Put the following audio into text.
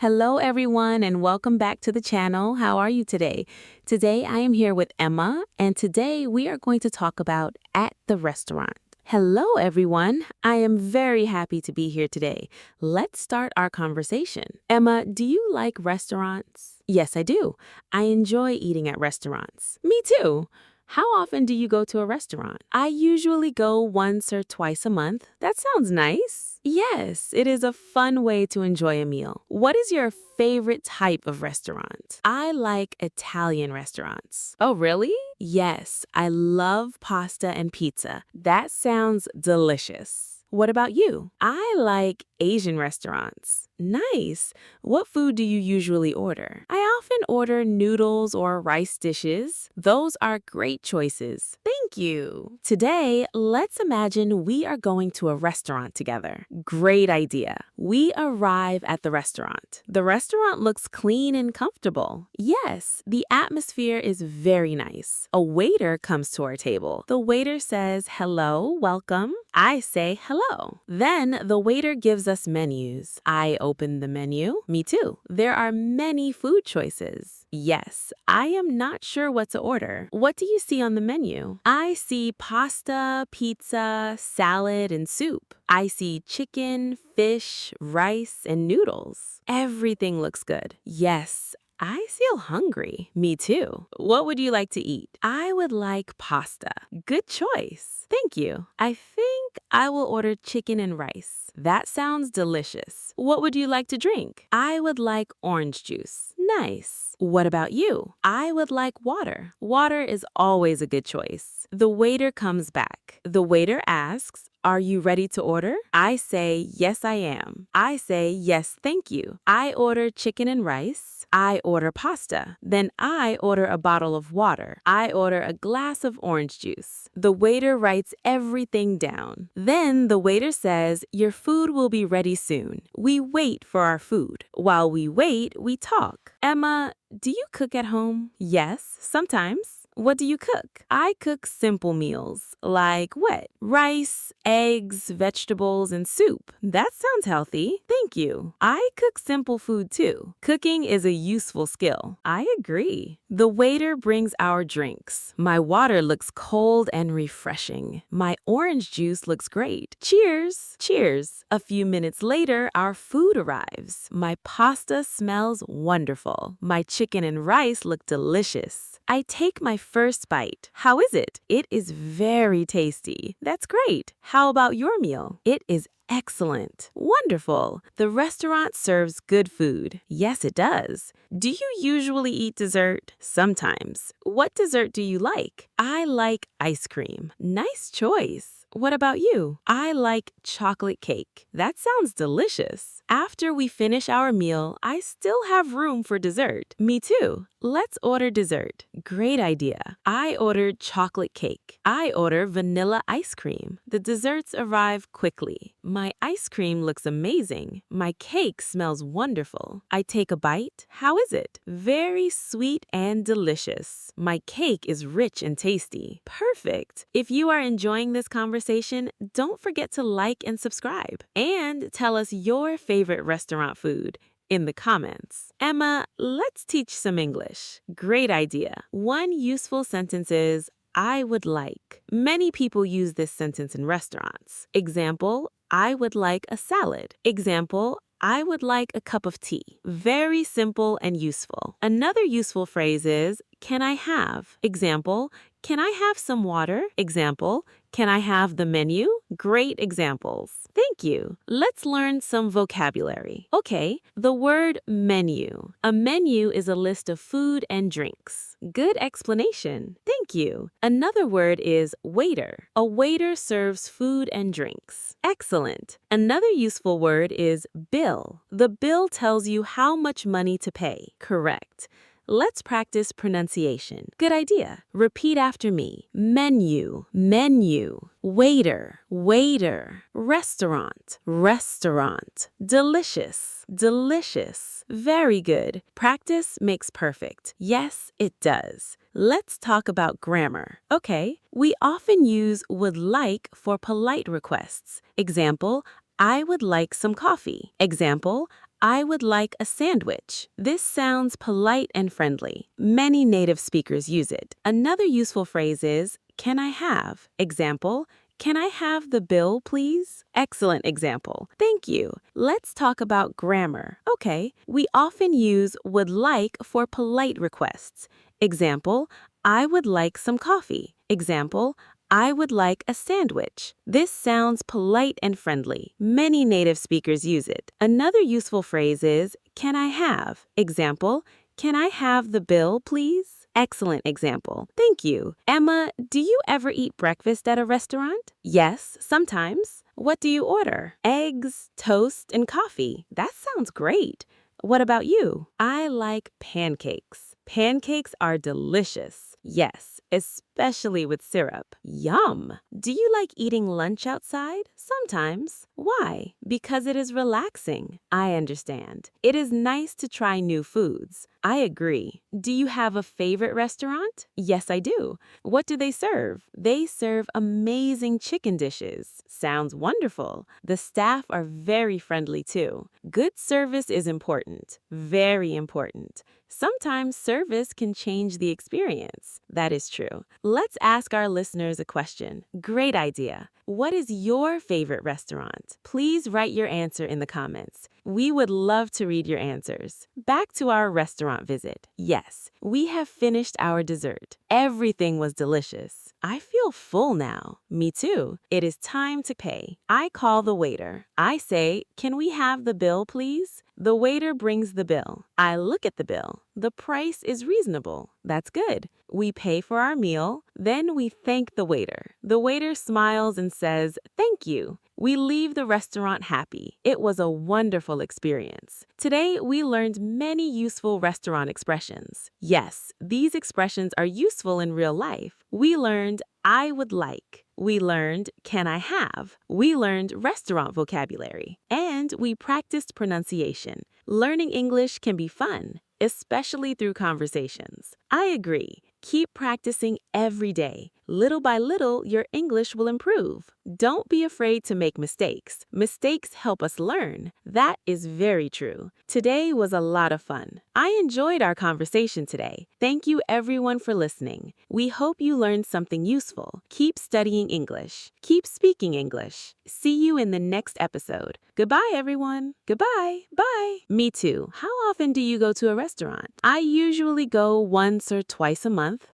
Hello, everyone, and welcome back to the channel. How are you today? Today, I am here with Emma, and today we are going to talk about at the restaurant. Hello, everyone. I am very happy to be here today. Let's start our conversation. Emma, do you like restaurants? Yes, I do. I enjoy eating at restaurants. Me too. How often do you go to a restaurant? I usually go once or twice a month. That sounds nice. Yes, it is a fun way to enjoy a meal. What is your favorite type of restaurant? I like Italian restaurants. Oh, really? Yes, I love pasta and pizza. That sounds delicious. What about you? I like Asian restaurants. Nice. What food do you usually order? I often order noodles or rice dishes. Those are great choices. Thank you. Today, let's imagine we are going to a restaurant together. Great idea. We arrive at the restaurant. The restaurant looks clean and comfortable. Yes, the atmosphere is very nice. A waiter comes to our table. The waiter says, "Hello, welcome." I say hello. Then the waiter gives us menus. I open the menu. Me too. There are many food choices. Yes, I am not sure what to order. What do you see on the menu? I see pasta, pizza, salad, and soup. I see chicken, fish, rice, and noodles. Everything looks good. Yes, I feel hungry. Me too. What would you like to eat? I would like pasta. Good choice. Thank you. I think I will order chicken and rice. That sounds delicious. What would you like to drink? I would like orange juice. Nice. What about you? I would like water. Water is always a good choice. The waiter comes back. The waiter asks, "Are you ready to order?" I say, "Yes, I am." I say, "Yes, thank you." I order chicken and rice. I order pasta. Then I order a bottle of water. I order a glass of orange juice. The waiter writes everything down. Then the waiter says, "Your food will be ready soon." We wait for our food. While we wait, we talk. Emma, do you cook at home? Yes, sometimes. What do you cook? I cook simple meals, like what? Rice, eggs, vegetables, and soup. That sounds healthy. Thank you. I cook simple food too. Cooking is a useful skill. I agree. The waiter brings our drinks. My water looks cold and refreshing. My orange juice looks great. Cheers! Cheers! A few minutes later, our food arrives. My pasta smells wonderful. My chicken and rice look delicious. I take my first bite. How is it? It is very tasty. That's great. How about your meal? It is excellent. Wonderful. The restaurant serves good food. Yes, it does. Do you usually eat dessert? Sometimes. What dessert do you like? I like ice cream. Nice choice. What about you? I like chocolate cake. That sounds delicious. After we finish our meal, I still have room for dessert. Me too. Let's order dessert. Great idea. I ordered chocolate cake. I order vanilla ice cream. The desserts arrive quickly. My ice cream looks amazing. My cake smells wonderful. I take a bite. How is it? Very sweet and delicious. My cake is rich and tasty. Perfect. If you are enjoying this conversation, don't forget to like and subscribe. And tell us your favorite restaurant food in the comments. Emma, let's teach some English. Great idea. One useful sentence is, I would like. Many people use this sentence in restaurants. Example, I would like a salad. Example, I would like a cup of tea. Very simple and useful. Another useful phrase is, can I have? Example, can I have some water? Example, can I have the menu? Great examples. Thank you. Let's learn some vocabulary. Okay, the word menu. A menu is a list of food and drinks. Good explanation. Thank you. Another word is waiter. A waiter serves food and drinks. Excellent. Another useful word is bill. The bill tells you how much money to pay. Correct. Let's practice pronunciation. Good idea. Repeat after me. Menu, menu. Waiter, waiter. Restaurant, restaurant. Delicious, delicious. Very good. Practice makes perfect. Yes, it does. Let's talk about grammar. Okay, we often use would like for polite requests. Example, I would like some coffee. Example, I would like a sandwich. This sounds polite and friendly. Many native speakers use it. Another useful phrase is, can I have? Example, can I have the bill, please? Excellent example. Thank you. Let's talk about grammar. Okay, we often use would like for polite requests. Example, I would like some coffee. Example, I would like a sandwich. This sounds polite and friendly. Many native speakers use it. Another useful phrase is, can I have? Example, can I have the bill, please? Excellent example. Thank you. Emma, do you ever eat breakfast at a restaurant? Yes, sometimes. What do you order? Eggs, toast, and coffee. That sounds great. What about you? I like pancakes. Pancakes are delicious. Yes, especially with syrup. Yum! Do you like eating lunch outside? Sometimes. Why? Because it is relaxing. I understand. It is nice to try new foods. I agree. Do you have a favorite restaurant? Yes, I do. What do they serve? They serve amazing chicken dishes. Sounds wonderful. The staff are very friendly too. Good service is important. Very important. Sometimes service can change the experience. That is true. Let's ask our listeners a question. Great idea. What is your favorite restaurant? Please write your answer in the comments. We would love to read your answers. Back to our restaurant visit. Yes, we have finished our dessert. Everything was delicious. I feel full now. Me too. It is time to pay. I call the waiter. I say, can we have the bill, please? The waiter brings the bill. I look at the bill. The price is reasonable. That's good. We pay for our meal. Then we thank the waiter. The waiter smiles and says, thank you. We leave the restaurant happy. It was a wonderful experience. Today, we learned many useful restaurant expressions. Yes, these expressions are useful in real life. We learned, I would like. We learned, can I have? We learned restaurant vocabulary. And we practiced pronunciation. Learning English can be fun, especially through conversations. I agree. Keep practicing every day. Little by little, your English will improve. Don't be afraid to make mistakes. Mistakes help us learn. That is very true. Today was a lot of fun. I enjoyed our conversation today. Thank you everyone for listening. We hope you learned something useful. Keep studying English. Keep speaking English. See you in the next episode. Goodbye, everyone. Goodbye. Bye. Me too. How often do you go to a restaurant? I usually go once or twice a month.